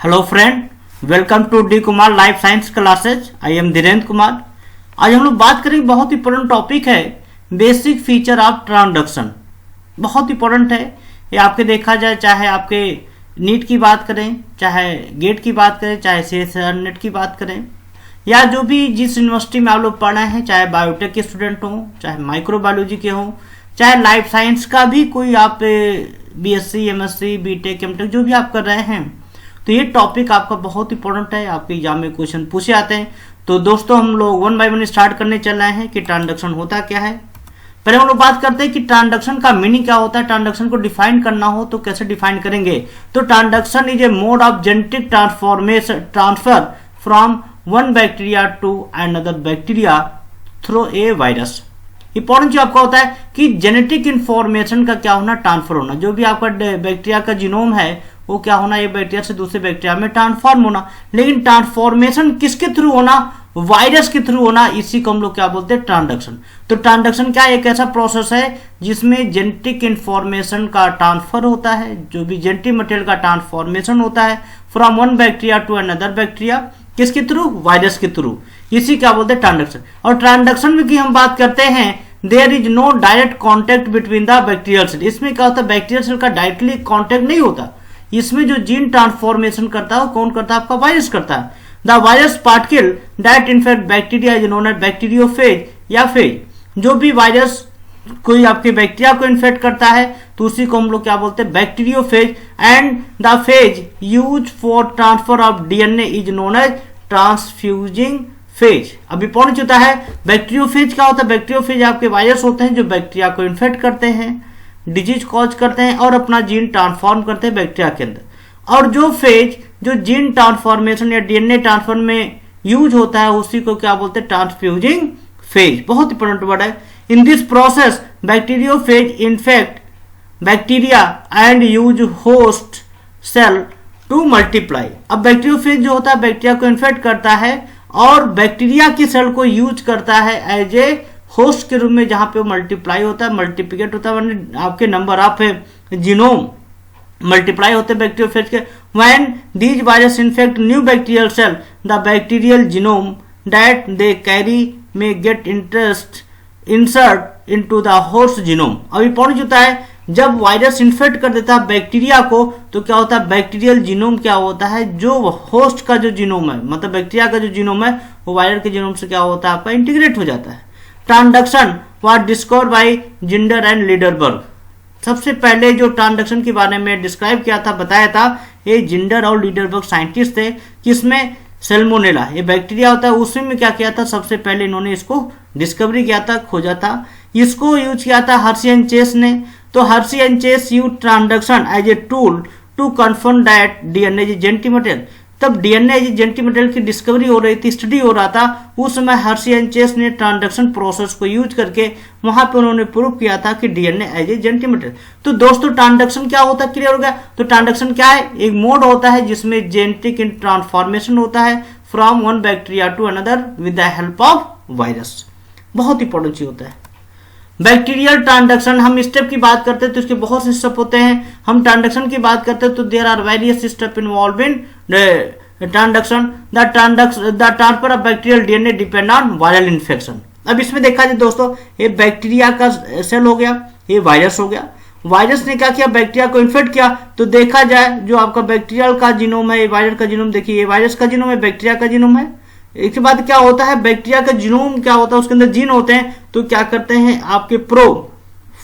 Hello friend, welcome to D Kumar life science classes. I am Dhirendra Kumar. आज हम लोग बात करेंगे, बहुत इंपॉर्टेंट टॉपिक है, बेसिक फीचर ऑफ ट्रांसडक्शन। बहुत इंपॉर्टेंट है ये। आपके देखा जाए, चाहे आपके नीट की बात करें, चाहे गेट की बात करें, चाहे CSR नेट की बात करें, या जो भी जिस यूनिवर्सिटी में आप लोग पढ़े हैं, चाहे बायोटेक के स्टूडेंट हों, चाहे माइक्रोबायोलॉजी के हों, चाहे लाइफ साइंस का भी कोई आप BSc, MSc, BTech, MTech जो भी आप कर रहे हैं, तो ये टॉपिक आपका बहुत इंपॉर्टेंट है। आपके एग्जाम में क्वेश्चन पूछे आते हैं। तो दोस्तों, हम लोग वन बाय वन स्टार्ट करने चल रहे हैं कि ट्रांसडक्शन होता क्या है। पहले हम लोग बात करते हैं कि ट्रांसडक्शन का मीनिंग क्या होता है। ट्रांसडक्शन को डिफाइन करना हो तो कैसे डिफाइन करेंगे? तो transduction is a mode of genetic transfer from one bacteria to another bacteria through a virus. Important जो आपका होता है कि जेनेटिक इंफॉर्मेशन का क्या होना, ट्रांसफर होना। जो भी आपका बैक्टीरिया का जीनोम है वो क्या होना, ये बैक्टीरिया से दूसरे बैक्टीरिया में ट्रांसफॉर्म होना। लेकिन ट्रांसफॉर्मेशन किसके थ्रू होना? वायरस के थ्रू होना। इसी को हम लोग क्या बोलते हैं? ट्रांसडक्शन। तो ट्रांसडक्शन क्या एक ऐसा प्रोसेस है जिसमें जेनेटिक इंफॉर्मेशन का ट्रांसफर होता है, जो भी जेनेटिक मटेरियल का ट्रांसफॉर्मेशन होता है from one bacteria to another bacteria. किसके थ्रू? वायरस के थ्रू। इसी क्या बोलते हैं? ट्रांसडक्शन। और ट्रांसडक्शन में की हम बात करते हैं, there is no direct contact between the bacterial cell. इसमें क्या होता है? बैक्टीरियल सेल का डायरेक्टली कॉन्टेक्ट नहीं होता। इसमें जो जीन ट्रांसफॉर्मेशन करता है कौन करता है? आपका वायरस करता है। The virus particle that infect bacteria is known as bacteriophage या फेज। जो भी वायरस कोई आपके बैक्टीरिया को इन्फेक्ट करता है तो उसी को हम लोग क्या बोलते हैं? Bacteriophage. And the phage use for transfer of DNA is known as transfusing phage. अब इंपॉर्टेंट होता है बैक्टीरियोफेज। क्या होता है? बैक्टीरियोफेज आपके वायरस होते हैं जो बैक्टीरिया को इन्फेक्ट करते हैं, डिजीज कॉज करते हैं और अपना जीन ट्रांसफॉर्म करते हैं बैक्टीरिया के अंदर। और जो फेज जो जीन ट्रांसफॉर्मेशन या DNA ट्रांसफर में यूज होता है उसी को क्या बोलते हैं? Transfusing phage. बहुत इंपॉर्टेंट वर्ड है। In this process bacteriophage infect bacteria and use host cell to multiply. अब बैक्टीरियोफेज जो होता है बैक्टीरिया को इन्फेक्ट करता है और बैक्टीरिया की सेल को यूज करता है एज ए होस्ट के रूप में, जहां पे मल्टीप्लाई होता है, मल्टीप्लिकेट होता है, आपके नंबर ऑफ जीनोम मल्टीप्लाई होते हैं बैक्टीरियोफेज के। When these virus infect new bacterial cell the bacterial genome that they carry में get insert into the host genome. अब इंपॉर्टेंट होता है, जब वायरस इन्फेक्ट कर देता है बैक्टीरिया को तो क्या होता है? बैक्टीरियल जीनोम क्या होता है? जो होस्ट का जो जीनोम है, मतलब बैक्टीरिया का जो जीनोम है, वो वायरस के जीनोम से क्या होता है? आपका इंटीग्रेट हो जाता है। Transduction was discovered by Zinder and Lederberg. सबसे पहले जो ट्रांसडक्शन के बारे में डिस्क्राइब किया था, बताया था, ये जिंडर और लीडरबर्ग साइंटिस्ट थे। किसमें? सेल्मोनेला, ये बैक्टीरिया होता है, उसी में क्या किया था? सबसे पहले इन्होंने इसको डिस्कवरी किया था, खोजा था। इसको यूज किया था हर्शी एंड चेस ने। तो Hershey and Chase use transduction as a tool to confirm that DNA is genetic material. तब DNA इज जेनेटिक मटेरियल की डिस्कवरी हो रही थी, स्टडी हो रहा था, उस समय हर्शी एंड चेस ने ट्रांसडक्शन प्रोसेस को यूज करके वहां पे उन्होंने प्रूव किया था कि DNA as a genetic material. तो दोस्तों, ट्रांसडक्शन क्या होता है? क्लियर हो गया। तो ट्रांसडक्शन क्या है? एक मोड होता है जिसमें जेनेटिक ट्रांसफॉर्मेशन होता है from one bacteria to another with the help of virus. बहुत इंपॉर्टेंट चीज होता है। बैक्टीरियल ट्रांसडक्शन, हम स्टेप की बात करते हैं तो इसके बहुत से स्टेप होते हैं। हम ट्रांसडक्शन की बात करते हैं तो there are various step involve in transduction. The transfer of bacterial DNA depend on viral infection. अब इसमें देखा जाए दोस्तों, ये बैक्टीरिया का सेल हो गया, ये वायरस हो गया। वायरस ने क्या किया? बैक्टीरिया को इन्फेक्ट किया। तो देखा जाए जो आपका बैक्टीरियल का जीनोम है, वायरस का जीनोम, देखिए ये वायरस का जीनोम है, बैक्टीरिया का जीनोम है। इसके बाद क्या होता है? बैक्टीरिया का जीनोम क्या होता है? उसके अंदर जीन होते हैं, तो क्या करते हैं? आपके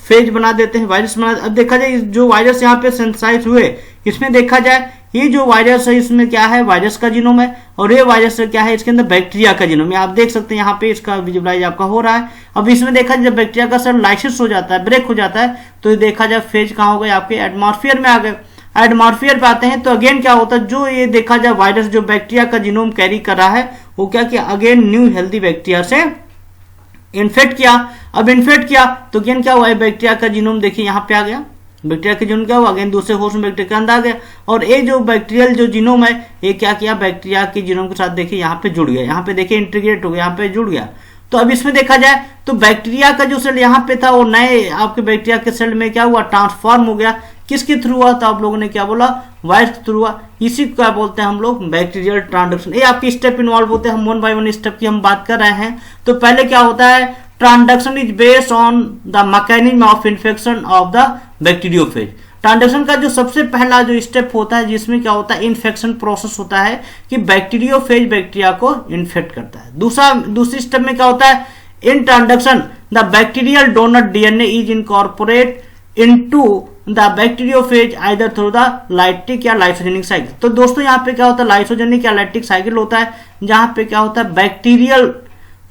फेज बना देते हैं, वायरस बना। अब देखा जाए जो वायरस यहाँ पे सिंथेसाइज हुए, इसमें देखा जाए ये जो वायरस है इसमें क्या है? वायरस का जीनोम है। और ये वायरस क्या है? इसके अंदर बैक्टीरिया का जीनोम है। आप देख सकते हैं यहाँ पे इसका विजुअलाइज आपका हो रहा है। अब इसमें देखा जाए जब बैक्टीरिया का सेल लाइसिस हो जाता है, ब्रेक हो जाता है, तो देखा जाए फेज कहाँ हो गए? आपके एटमॉस्फेयर में आ गए। एटमॉस्फेयर पे आते हैं तो अगेन क्या होता है? जो ये देखा जाए वायरस जो बैक्टीरिया का जीनोम कैरी कर रहा है वो क्या किया? अगेन न्यू हेल्दी बैक्टीरिया से इन्फेक्ट किया। अब इन्फेक्ट किया तो अगेन क्या हुआ? बैक्टीरिया का जीनोम देखिए यहाँ पे आ गया। बैक्टीरिया के जीनोम क्या हुआ? अगेन दूसरे होस्ट में बैक्टीरिया के अंदर आ गया। और ये जो बैक्टीरियल जो जीनोम है ये क्या किया? बैक्टीरिया के जीनोम के साथ देखिए यहाँ पे जुड़ गया, यहाँ पे देखिए इंटीग्रेट हो गया, यहाँ पे जुड़ गया। तो अब इसमें देखा जाए तो बैक्टीरिया का जो सेल यहाँ पे था वो नए आपके बैक्टीरिया के सेल में क्या हुआ? ट्रांसफॉर्म हो गया। किसके थ्रू हुआ? तो आप लोगों ने क्या बोला? वायरस के थ्रू हुआ। इसी को क्या बोलते हैं हम लोग? Bacterial transduction. ये आपके स्टेप इन्वॉल्व होते हैं, हम वन बाय वन स्टेप की हम बात कर रहे हैं। तो पहले क्या होता है? Transduction is based on the mechanism of infection of the bacteriophage. Transduction का जो सबसे पहला जो स्टेप होता है, जिसमें क्या होता है? इन्फेक्शन प्रोसेस होता है कि बैक्टीरियोफेज बैक्टीरिया को इन्फेक्ट करता है। दूसरी स्टेप में क्या होता है? In transduction the bacterial donor DNA is incorporate into the bacteriophage either through the lytic या लाइसोजेनिक साइकिल। तो दोस्तों यहाँ पे क्या होता है? लाइसोजेनिक या लाइटिक साइकिल होता है, जहां पे क्या होता है? बैक्टीरियल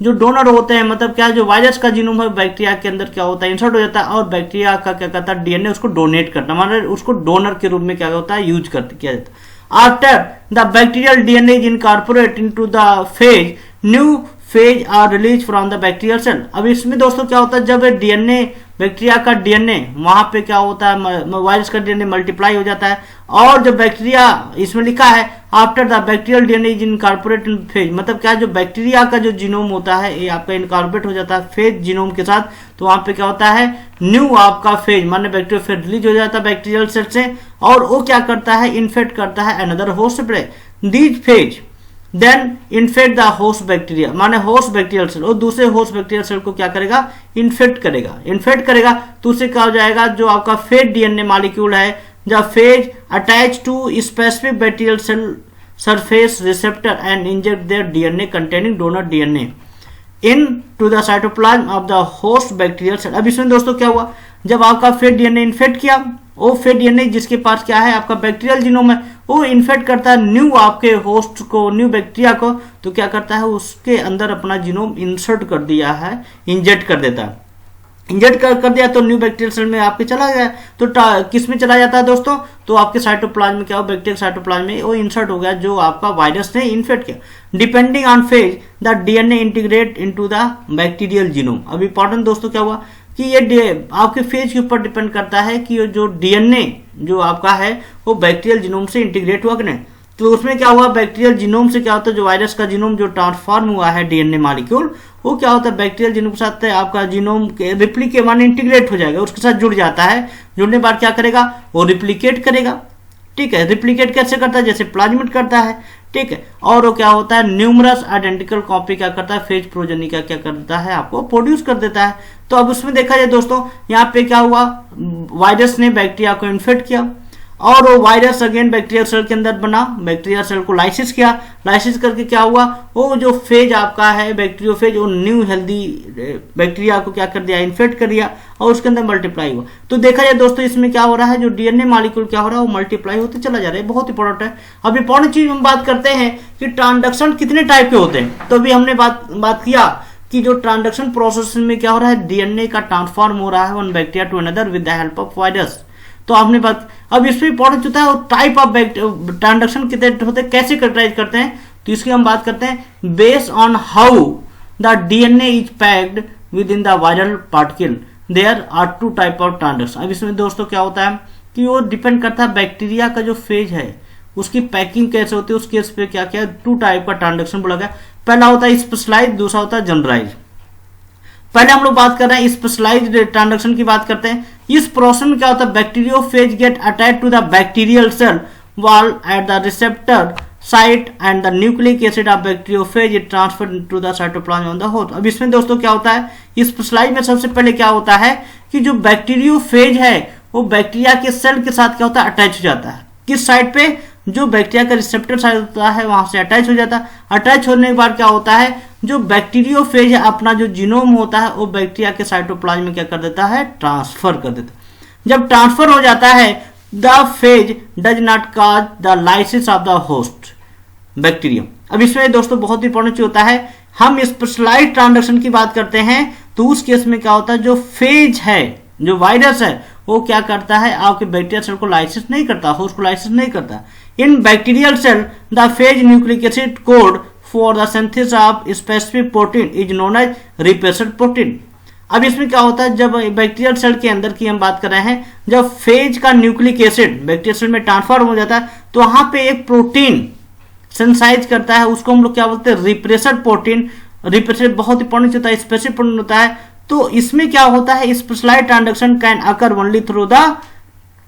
जो डोनर होते हैं, मतलब क्या, जो वायरस का जीनोम है बैक्टीरिया के अंदर क्या होता है? इंसर्ट हो जाता है, और बैक्टीरिया का क्या करता है? डीएनए उसको डोनेट करता है, मतलब उसको डोनर के रूप में क्या होता है? यूज किया जाता है। After the bacterial DNA is incorporate into the phage, new phage are release from the bacterial cell. अब इसमें दोस्तों क्या होता है? जब डीएनए, बैक्टीरिया का डीएनए, वहां पे क्या होता है? वायरस का डीएनए मल्टीप्लाई हो जाता है, और जो बैक्टीरिया, इसमें लिखा है after the bacterial DNA is incorporate in phase, मतलब क्या, जो बैक्टीरिया का जो जीनोम होता है ये आपका इनकॉर्पोरेट हो जाता है फेज जीनोम के साथ। तो वहां पे क्या होता है? न्यू आपका फेज, माने बैक्टीरियोफेज रिलीज हो जाता है बैक्टीरियल सेल से, और वो क्या करता है? इन्फेक्ट करता है another host spray. These phage then infect the host bacteria, माने होस्ट बैक्टीरियल सेल, और दूसरे होस्ट बैक्टीरियल सेल को क्या करेगा? इन्फेक्ट करेगा। तो उससे क्या हो जाएगा? जो आपका फेज डीएनए मॉलिक्यूल है, जब phage attach to specific bacterial cell surface receptor and inject their DNA containing donor DNA into the cytoplasm of the host bacterial cell. अब इसमें दोस्तों क्या हुआ? जब आपका फेज डीएनए इन्फेक्ट किया, वो फेज डीएनए जिसके पास क्या है? आपका बैक्टीरियल जीनोम है, वो इन्फेक्ट करता है न्यू आपके होस्ट को, न्यू बैक्टीरिया को। तो क्या करता है? उसके अंदर अपना जीनोम इंसर्ट कर दिया है, इंजेक्ट कर देता है। इंजेक्ट कर दिया तो न्यू बैक्टीरियल सेल में आपके चला गया। तो किस में चला जाता है दोस्तों? तो आपके साइटोप्लाज्म में क्या हो? बैक्टीरियल साइटोप्लाज्म में वो इंसर्ट हो गया, जो आपका वायरस ने इन्फेक्ट किया। Depending on phase the DNA integrate into the bacterial genome. अब इंपॉर्टेंट दोस्तों क्या हुआ कि ये आपके फेज के ऊपर डिपेंड करता है कि जो डीएनए जो आपका है वो बैक्टीरियल जीनोम से इंटीग्रेट हुआ कि नहीं। तो उसमें क्या हुआ? बैक्टीरियल जीनोम से क्या होता है? जो वायरस का जीनोम जो ट्रांसफॉर्म हुआ है डीएनए मॉलिक्यूल, वो क्या होता है? बैक्टीरियल जीनोम के साथ आपका जीनोम के रिप्लिकेट माने इंटीग्रेट हो जाएगा, उसके साथ जुड़ जाता है। जुड़ने के बाद क्या करेगा? वो रिप्लिकेट करेगा। ठीक है, रिप्लिकेट कैसे करता है? जैसे प्लाज्मिड करता है। ठीक है, और वो क्या होता है? न्यूमरस आइडेंटिकल कॉपी क्या करता है? फेज प्रोजेनी का क्या करता है? आपको प्रोड्यूस कर देता है। तो अब उसमें देखा जाए दोस्तों, यहाँ पे क्या हुआ? वायरस ने बैक्टीरिया को इन्फेक्ट किया, और वो वायरस अगेन बैक्टीरियल सेल के अंदर बना, बैक्टीरियल सेल को लाइसिस किया। लाइसिस करके क्या हुआ? वो जो फेज आपका है बैक्टीरियोफेज, वो न्यू हेल्दी बैक्टीरिया को क्या कर दिया? इन्फेक्ट कर दिया, और उसके अंदर मल्टीप्लाई हुआ। तो देखा जाए दोस्तों, इसमें क्या हो रहा है? जो डीएनए मॉलिक्यूल क्या हो रहा है? वो मल्टीप्लाई होते चला जा रहा है। बहुत इंपॉर्टेंट है। अब इंपॉर्टेंट चीज हम बात करते हैं कि ट्रांसडक्शन कितने टाइप के होते हैं। तो अभी हमने बात किया कि जो ट्रांसडक्शन प्रोसेस में क्या हो रहा है? डीएनए का ट्रांसफॉर्म हो रहा है one bacteria to another with the help of virus. तो आपने बात, अब इसमें इंपॉर्टेंट होता है टाइप ऑफ ट्रांसडक्शन कितने होते हैं, कैसे कैरेक्टराइज करते हैं। तो इसकी हम बात करते हैं based on how the DNA is packed within the viral particle, there are two type of transduction. अब इसमें दोस्तों क्या होता है कि वो डिपेंड करता है बैक्टीरिया का जो फेज है उसकी पैकिंग कैसे होती है, उस केस पे क्या क्या टू टाइप का ट्रांसडक्शन बोला गया। पहला होता है स्पेशलाइज, दूसरा होता है जनरलाइज। पहले हम लोग बात कर रहे हैं स्पेशलाइज्ड ट्रांसडक्शन की बात करते हैं। इस प्रोसेस में क्या होता है? Bacteriophage get attach to the bacterial cell wall at the receptor site and the nucleic acid of bacteriophage is transferred to the cytoplasm on the host. अब इसमें दोस्तों क्या होता है? स्पेशलाइज में सबसे पहले क्या होता है कि जो बैक्टीरियोफेज है वो बैक्टीरिया के सेल के साथ क्या होता है? अटैच हो जाता है। किस साइड पे? जो बैक्टीरिया का रिसेप्टर साइड होता है वहां से अटैच हो जाता है। अटैच होने के बाद क्या होता है? जो बैक्टीरियोफेज है अपना जो जीनोम होता है वो बैक्टीरिया के साइटोप्लाज्म में क्या कर देता है? ट्रांसफर कर देता है। जब ट्रांसफर हो जाता है the phase does not cause the lysis of the host bacteria. अब इसमें दोस्तों बहुत इंपॉर्टेंट चीज होता है, हम स्पेशलाइज्ड ट्रांसडक्शन की बात करते हैं तो उस केस में क्या होता है? जो फेज है, जो वायरस है, वो क्या करता है? आपके बैक्टीरियल सेल को लाइसिस नहीं करता, होस्ट को लाइसिस नहीं करता। In bacterial cell the phage nucleic acid code for the synthesis of specific protein is known as repressor protein. अब इसमें क्या होता है? जब बैक्टीरियल सेल के अंदर की हम बात कर रहे हैं, जब फेज का न्यूक्लिक एसिड बैक्टीरियल सेल में ट्रांसफॉर्म हो जाता है तो वहां पे एक प्रोटीन सिंथेसाइज करता है, उसको हम लोग क्या बोलते हैं? Repressor protein. रिप्रेसर बहुत इंपॉर्टेंट होता है, स्पेसिफिक प्रोटीन होता है। तो इसमें क्या होता है? Specialised transduction can occur only through the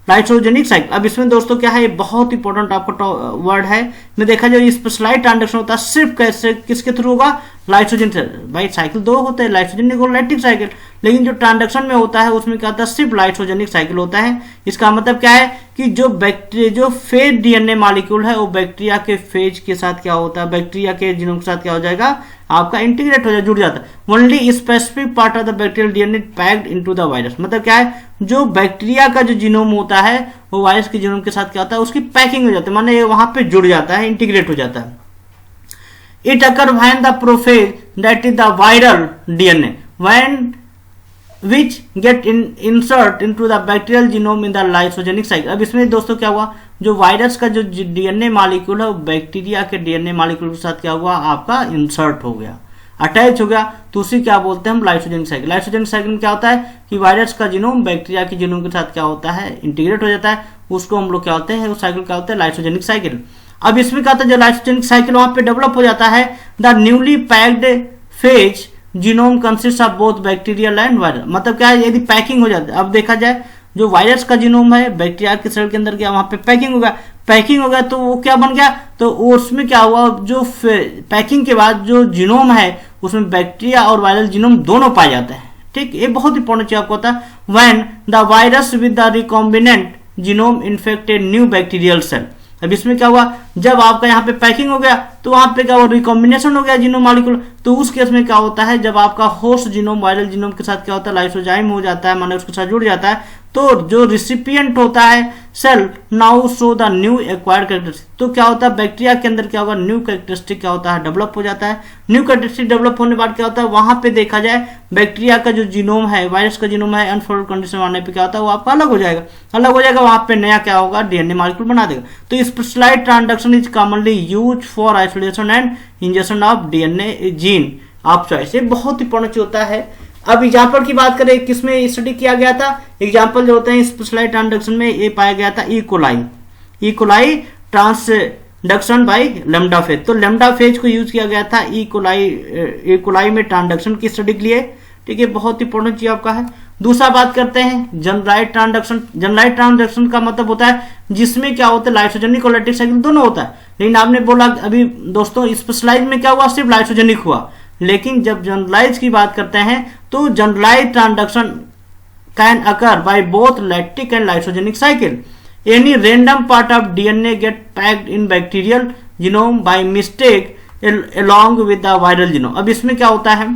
lysogenic cycle. अब इसमें दोस्तों क्या है, ये बहुत इंपॉर्टेंट आपका वर्ड है। में देखा जाए स्पेशलाइज्ड ट्रांजेक्शन होता है सिर्फ कैसे किसके थ्रू होगा, लाइसोजेन से। भाई साइकिल दो होते हैं, लाइसोजेनिक और लैक्टिक साइकिल, लेकिन जो ट्रांजेक्शन में होता है उसमें क्या होता है, सिर्फ लाइसोजेनिक साइकिल होता है। इसका मतलब क्या है कि जो बैक्टीरिया जो फेज डीएनए मॉलिक्यूल है वो बैक्टीरिया के फेज के साथ क्या होता है, बैक्टीरिया के जीनोम के साथ क्या हो जाएगा, आपका इंटीग्रेट हो जाए, जुड़ जाता है। Only specific part of the bacterial DNA packed into the virus. मतलब क्या है, जो बैक्टीरिया का जो जीनोम होता है वो वायरस के जीनोम के साथ क्या होता है, उसकी पैकिंग हो जाती है, माने वहां पे जुड़ जाता है, इंटीग्रेट हो जाता है। It occur when the prophase that is the viral DNA when which get insert into the bacterial genome in the lysogenic cycle। अब इसमें दोस्तों क्या हुआ, जो वायरस का जो डीएनए मॉलिक्यूल है वो बैक्टीरिया के डीएनए मॉलिक्यूल के साथ क्या हुआ, आपका इंसर्ट हो गया, अटैच हो गया, तो उसी क्या बोलते हैं हम, लाइसोजेनिक साइकिल। लाइसोजेनिक साइकिल में क्या होता है कि वायरस का जीनोम बैक्टीरिया के जीनोम के साथ क्या होता है, इंटीग्रेट हो जाता है, उसको हम लोग क्या होते हैं, उस साइकिल क्या होता है, लाइसोजेनिक साइकिल। अब इसमें क्या होता है, जो लाइसोजेनिक साइकिल वहां पे डेवलप हो जाता है, the newly packed phase genome consist of both bacterial and virus. मतलब क्या है, यदि पैकिंग हो जाता है, अब देखा जाए जो वायरस का जीनोम है बैक्टीरिया के सेल के अंदर गया, वहां पे पैकिंग हो गया, तो वो क्या बन गया, तो उसमें क्या हुआ, जो पैकिंग के बाद जो जीनोम है उसमें बैक्टीरिया और वायरल जीनोम दोनों पाया जाता है। ठीक, ये बहुत इंपॉर्टेंट चीज आपको होता है। When the virus with the recombinant genome infect a new bacterial cell. अब इसमें क्या हुआ, जब आपका यहाँ पे पैकिंग हो गया तो वहां पे क्या हुआ, रिकॉम्बिनेशन हो गया जीनोम मॉलिक्यूल, तो उस केस में क्या होता है, जब आपका होस्ट जीनोम वायरल जीनोम के साथ क्या होता है, लाइसोजाइम हो जाता है, माने उसके साथ जुड़ जाता है, तो जो रिसिपिएंट होता है cell now show the new acquired characteristic. तो क्या होता है, बैक्टीरिया के अंदर क्या होगा, न्यू कैरेक्टरिस्टिक क्या होता है, डेवलप हो जाता है। न्यू कैरेक्टरिस्टिक डेवलप होने के बाद क्या होता है, वहां पे देखा जाए बैक्टीरिया का जो जीनोम है, वायरस का जीनोम है, अनफोल्ड कंडीशन आने पे क्या होता है, वो आपका अलग हो जाएगा, वहां पे नया क्या होगा, डीएनए मॉलिक्यूल बना देगा। तो specialised transduction is commonly use for isolation and injection of DNA gene of choice. ये बहुत इंपॉर्टेंट होता है। अब एग्जाम्पल की बात करें, किसमें स्टडी किया गया था, एग्जाम्पल जो होते हैं स्पेशलाइज्ड ट्रांसडक्शन में, ये पाया गया था E coli transduction by lambda phase. तो लैम्डा फेज को यूज किया गया था ई कोलाई में ट्रांसडक्शन की स्टडी के लिए। ठीक है, बहुत इंपॉर्टेंट चीज आपका है। दूसरा बात करते हैं जनरलाइज्ड ट्रांसडक्शन। जनरलाइज्ड ट्रांसडक्शन का मतलब होता है जिसमें क्या होता है, लाइसोजेनिक और लैक्टिक साइकिल दोनों होता है। लेकिन आपने बोला अभी दोस्तों स्पेशलाइज में क्या हुआ, सिर्फ लाइसोजेनिक हुआ। लेकिन जब जनरलाइज की बात करते हैं तो generalise transduction can occur by both lactic and lysogenic cycle. Any random part of DNA get packed in bacterial genome by mistake along with the viral genome. अब इसमें क्या होता है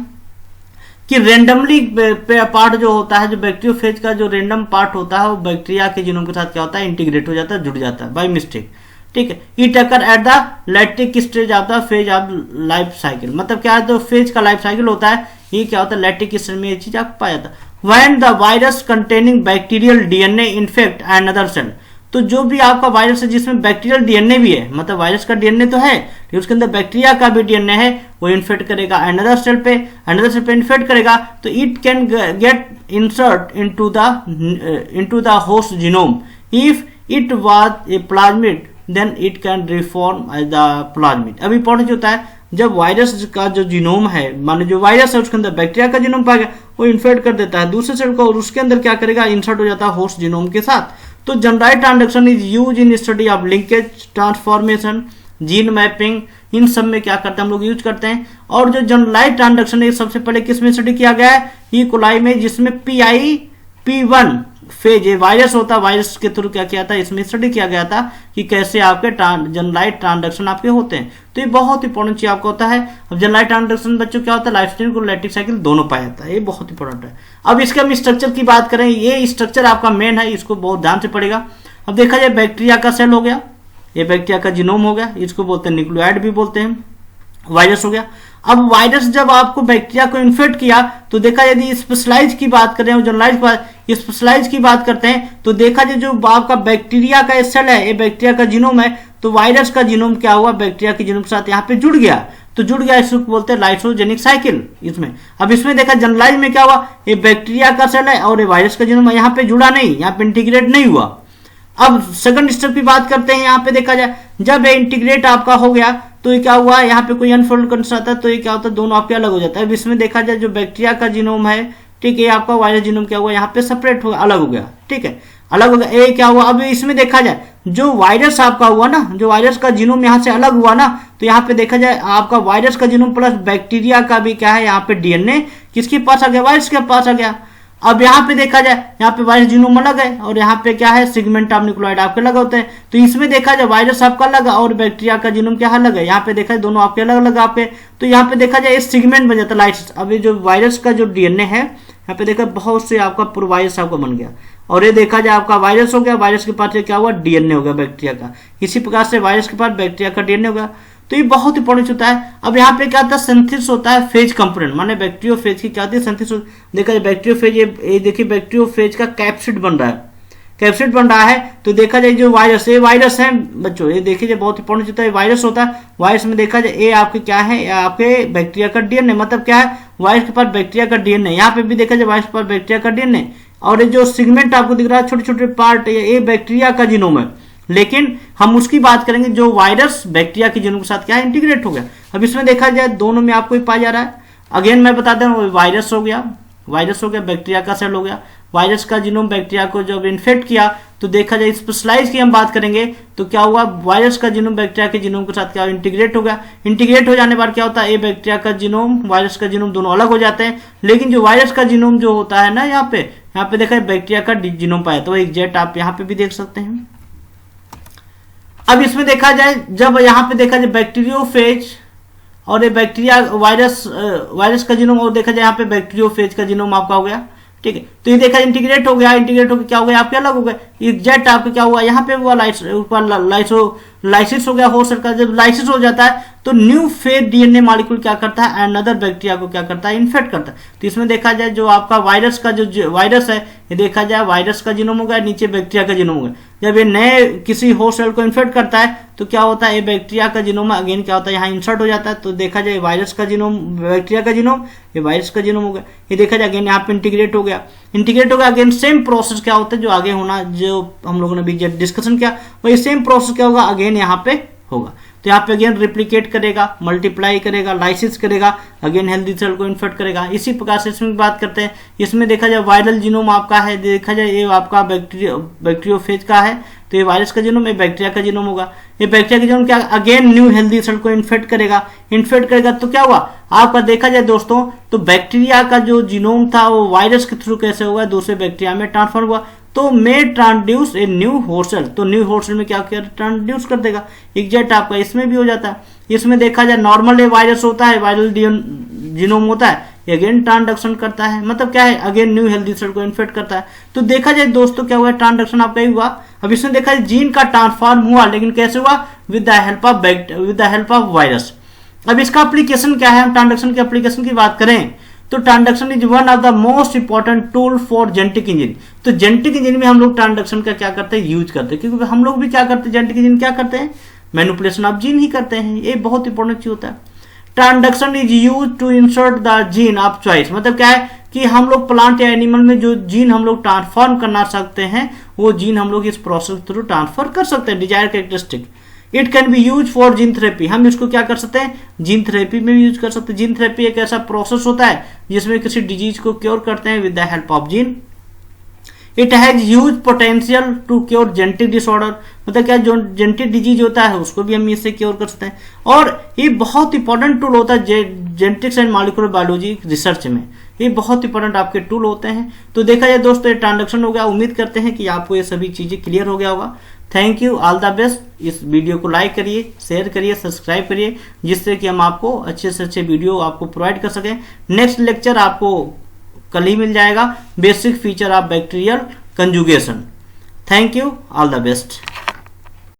कि रेंडमली पार्ट जो होता है, जो बैक्टीरियोफेज का जो रेंडम पार्ट होता है वो बैक्टीरिया के जीनोम के साथ क्या होता है, इंटीग्रेट हो जाता है, जुड़ जाता है बाय मिस्टेक। ठीक है, it occur at the lactic stage of the phase of life cycle. मतलब क्या है, तो फेज का लाइफ साइकिल होता है, ये क्या होता है, लैक्टिक स्टेज में ये चीज आपको पाया जाता है। When the virus containing bacterial DNA infect another cell. तो जो भी आपका वायरस है जिसमें बैक्टीरियल डीएनए भी है, मतलब वायरस का डीएनए तो है लेकिन उसके अंदर बैक्टीरिया का भी डीएनए है, वो इन्फेक्ट करेगा अनदर सेल पे इन्फेक्ट करेगा, तो it can get insert into the host genome. If it was a plasmid then it can reform as the plasmid. अब इंपॉर्टेंट होता है, जब वायरस का जो जीनोम है, माने जो वायरस है उसके अंदर बैक्टीरिया का जीनोम पाया गया, वो इन्फेक्ट कर देता है दूसरे सेल को और उसके अंदर क्या करेगा, इंसर्ट हो जाता है होस्ट जीनोम के साथ। तो generalized transduction is use in study of linkage, transformation, gene mapping, इन सब में क्या करते हैं हम लोग यूज करते हैं। और जो जनरलाइज्ड ट्रांसडक्शन है सबसे पहले किस में स्टडी किया गया है, ई कोलाई में, जिसमें P1 फेज वायरस होता है, वायरस के थ्रू क्या किया था, इसमें स्टडी किया गया था कि कैसे आपके जनरलाइज्ड ट्रांसडक्शन आपके होते हैं। तो ये बहुत इंपॉर्टेंट चीज आपका होता है। अब जनरलाइज्ड ट्रांसडक्शन बच्चों क्या होता है, लाइसोजेनिक और लैक्टिक साइकिल दोनों पाया जाता है, ये बहुत इंपॉर्टेंट है। अब इसके हम स्ट्रक्चर की बात करें, ये स्ट्रक्चर आपका मेन है, इसको बहुत ध्यान से पड़ेगा। अब देखा जाए बैक्टीरिया का सेल हो गया, ये बैक्टीरिया का जीनोम हो गया, इसको बोलते हैं न्यूक्लियोइड भी बोलते हैं, वायरस हो गया। अब वायरस जब आपको बैक्टीरिया को इन्फेक्ट किया तो देखा, यदि स्पेशलाइज की बात करें और जनरलाइज स्पेशलाइज की बात करते हैं तो देखा जाए जो आपका बैक्टीरिया का सेल है, ये बैक्टीरिया का जीनोम है, तो वायरस का जीनोम क्या हुआ, बैक्टीरिया के जीनोम के साथ यहाँ पे जुड़ गया, तो जुड़ गया, इसको बोलते हैं लाइसोजेनिक साइकिल इसमें। अब इसमें देखा जनरलाइज में क्या हुआ, ये बैक्टीरिया का सेल है और ये वायरस का जीनोम यहाँ पे जुड़ा नहीं, यहाँ पे इंटीग्रेट नहीं हुआ। अब सेकंड स्टेप की बात करते हैं, यहाँ पे देखा जाए जब ये इंटीग्रेट आपका हो गया तो ये क्या हुआ, यहाँ पे कोई अनफोल्ड कंडीशन आता है तो ये क्या होता है, दोनों आपके अलग हो जाता है। अब इसमें देखा जाए जो बैक्टीरिया का जीनोम है, ठीक है, आपका वायरस जीनोम क्या हुआ, यहाँ पे सेपरेट हो अलग हो गया। ठीक है, अलग हो गया, ए क्या हुआ। अब इसमें देखा जाए जो वायरस आपका हुआ ना, जो वायरस का जीनोम यहाँ से अलग हुआ ना, तो यहाँ पे देखा जाए आपका वायरस का जीनोम प्लस बैक्टीरिया का भी क्या है, यहाँ पे डीएनए किसके पास आ गया, वायरस के पास आ गया। अब यहाँ पे देखा जाए यहाँ पे वायरस जीनोम अलग है और यहाँ पे क्या है सेगमेंट ऑफ न्यूक्लियोटाइड आपके अलग होते हैं। तो इसमें देखा जाए वायरस आपका अलग है और बैक्टीरिया का जीनोम क्या अलग है, यहाँ पे देखा जाए दोनों आपके अलग अलग आपके। तो यहाँ पे देखा जाए इस सेगमेंट बन जाता है लाइसिस। अब ये जो वायरस का जो डीएनए है यहाँ पे देखा बहुत से आपका पूरा वायरस आपका बन गया और ये देखा जाए आपका वायरस हो गया, वायरस के पास क्या हुआ, डीएनए हो गया बैक्टीरिया का। इसी प्रकार से वायरस के पास बैक्टीरिया का डीएनए हो गया। तो ये बहुत इंपॉर्टेंट होता है। अब यहाँ पे क्या होता है, सिंथेसिस होता है फेज कंपोनेंट, माने बैक्टीरियोफेज की क्या होती है, सिंथेसिस। देखा जाए बैक्टीरियोफेज, ये देखिए बैक्टीरियोफेज का कैप्सिड बन रहा है, कैप्सिड बन रहा है। तो देखा जाए जो वायरस, ये वायरस है बच्चों, ये देखिए बहुत इंपॉर्टेंट होता है, वायरस होता है। वायरस में देखा जाए ये आपके क्या है, आपके बैक्टीरिया का डीएनए, मतलब क्या है, वायरस के पास बैक्टीरिया का डीएनए। यहाँ पे भी देखा जाए वायरस के पास बैक्टीरिया का डीएनए और ये जो सेगमेंट आपको दिख रहा है छोटे छोटे पार्ट, ये बैक्टीरिया का जीनोम है। लेकिन हम उसकी बात करेंगे जो वायरस बैक्टीरिया के जीनोम के साथ क्या है, इंटीग्रेट हो गया। अब इसमें देखा जाए दोनों में आपको पाया जा रहा है। अगेन मैं बता दूं, वायरस हो गया, वायरस हो गया, बैक्टीरिया का सेल हो गया। वायरस का जीनोम बैक्टीरिया को जब इन्फेक्ट किया तो देखा जाए स्पेशलाइज की हम बात करेंगे तो क्या हुआ, वायरस का जीनोम बैक्टीरिया के जीनोम के साथ क्या इंटीग्रेट हो गया। इंटीग्रेट हो जाने पर क्या होता है, ये बैक्टीरिया का जीनोम वायरस का जीनोम दोनों अलग हो जाते हैं। लेकिन जो वायरस का जीनोम जो होता है ना, यहाँ पे देखा है बैक्टीरिया का जीनोम पाया, तो एग्जैक्ट आप यहाँ पे भी देख सकते हैं। अब इसमें देखा जाए जब यहाँ पे देखा जाए बैक्टीरियोफेज और ये बैक्टीरिया वायरस का जीनोम और देखा जाए यहाँ पे बैक्टीरियोफेज का जीनोम आपका हो गया, ठीक है। तो ये देखा इंटीग्रेट हो गया, इंटीग्रेट होकर क्या हो गया, आपके अलग हो गए। एग्जैक्ट आपके क्या हुआ, यहाँ पे हुआ लाइसिस हो गया हो सकता है। जब लाइसिस हो जाता है तो न्यू फेज डीएनए मॉलिक्यूल क्या करता है, अनदर बैक्टीरिया को क्या करता है, इन्फेक्ट करता है। तो इसमें देखा जाए जो आपका वायरस का जो वायरस है, ये देखा जाए वायरस का जीनोम हो गया, नीचे बैक्टीरिया का जीनोम हो गया। जब ये नए किसी होस्ट सेल को इन्फेक्ट करता है तो क्या होता है, ये बैक्टीरिया का जीनोम अगेन क्या होता है, यहाँ इंसर्ट हो जाता है। तो देखा जाए वायरस का जीनोम, बैक्टीरिया का जीनोम, ये वायरस का जीनोम हो गया। ये देखा जाए अगेन यहाँ पे इंटीग्रेट हो गया, इंटीग्रेट हो गया। अगेन सेम प्रोसेस क्या होता है जो आगे होना, जो हम लोगों ने भी डिस्कशन किया, वही सेम प्रोसेस क्या होगा अगेन यहाँ पे होगा। तो यहाँ पे अगेन रिप्लिकेट करेगा, मल्टीप्लाई करेगा, लाइसिस करेगा, अगेन हेल्दी सेल को इन्फेक्ट करेगा। इसी प्रकार से इसमें बात करते हैं, इसमें देखा जाए वायरल जीनोम आपका है, देखा जाए ये आपका बैक्टीरियोफेज का है, तो ये वायरस का जीनोम, ये बैक्टीरिया का जीनोम होगा। ये बैक्टीरिया का जीनोम क्या अगेन न्यू हेल्दी सेल को इन्फेक्ट करेगा, इन्फेक्ट करेगा। तो क्या हुआ आपका देखा जाए दोस्तों, तो बैक्टीरिया का जो जीनोम था वो वायरस के थ्रू कैसे हुआ, दूसरे बैक्टीरिया में ट्रांसफर हुआ, तो मे ट्रांसड्यूस ए न्यू होस्ट सेल। तो न्यू होस्ट सेल में क्या किया, ट्रांसड्यूस कर देगा। एग्जैक्ट आपका इसमें भी हो जाता है। इसमें देखा जाए नॉर्मल वायरस होता है, वायरल जीनोम होता है, अगेन ट्रांसडक्शन करता है, मतलब क्या है अगेन न्यू हेल्दी सेल को इन्फेक्ट करता है। तो देखा जाए दोस्तों क्या हुआ, ट्रांसडक्शन आपका ही हुआ। अब इसमें देखा जाए जीन का ट्रांसफॉर्म हुआ, लेकिन कैसे हुआ, with the help of virus. अब इसका एप्लीकेशन क्या है, हम ट्रांसडक्शन के एप्लीकेशन की बात करें तो transduction is one of the most important tool for genetic engineering. तो जेनेटिक इंजीनियरिंग में हम लोग ट्रांसडक्शन का क्या करते हैं, यूज करते हैं, क्योंकि हम लोग भी क्या करते हैं, जेनेटिक इंजीनियरिंग क्या करते हैं, मैनिपुलेशन ऑफ जीन ही करते हैं। ये बहुत इंपॉर्टेंट चीज होता है। Transduction is use to insert the gene of choice, मतलब क्या है कि हम लोग प्लांट या एनिमल में जो जीन हम लोग ट्रांसफॉर्म करना सकते हैं वो जीन हम लोग इस प्रोसेस थ्रू ट्रांसफर कर सकते हैं, desire characteristic. It can be use for gene therapy, हम इसको क्या कर सकते हैं, जीन थेरेपी में भी यूज कर सकते हैं। जीन थेरेपी एक ऐसा प्रोसेस होता है जिसमें किसी डिजीज को क्योर करते हैं with the help of gene. It has huge potential to cure genetic disorder, मतलब क्या जो जेनेटिक डिजीज होता है उसको भी हम इससे क्योर कर सकते हैं। और ये बहुत इंपॉर्टेंट टूल होता है genetics and molecular biology research में, ये बहुत इंपॉर्टेंट आपके टूल होते हैं। तो देखा जाए दोस्तों ये ट्रांसडक्शन हो गया। उम्मीद करते हैं कि आपको ये सभी चीजें क्लियर हो गया होगा। Thank you, all the best. इस वीडियो को लाइक करिए, शेयर करिए, सब्सक्राइब करिए, जिससे कि हम आपको अच्छे से अच्छे वीडियो आपको प्रोवाइड कर सकें। नेक्स्ट लेक्चर आपको कल ही मिल जाएगा, basic feature of bacterial conjugation. Thank you, all the best.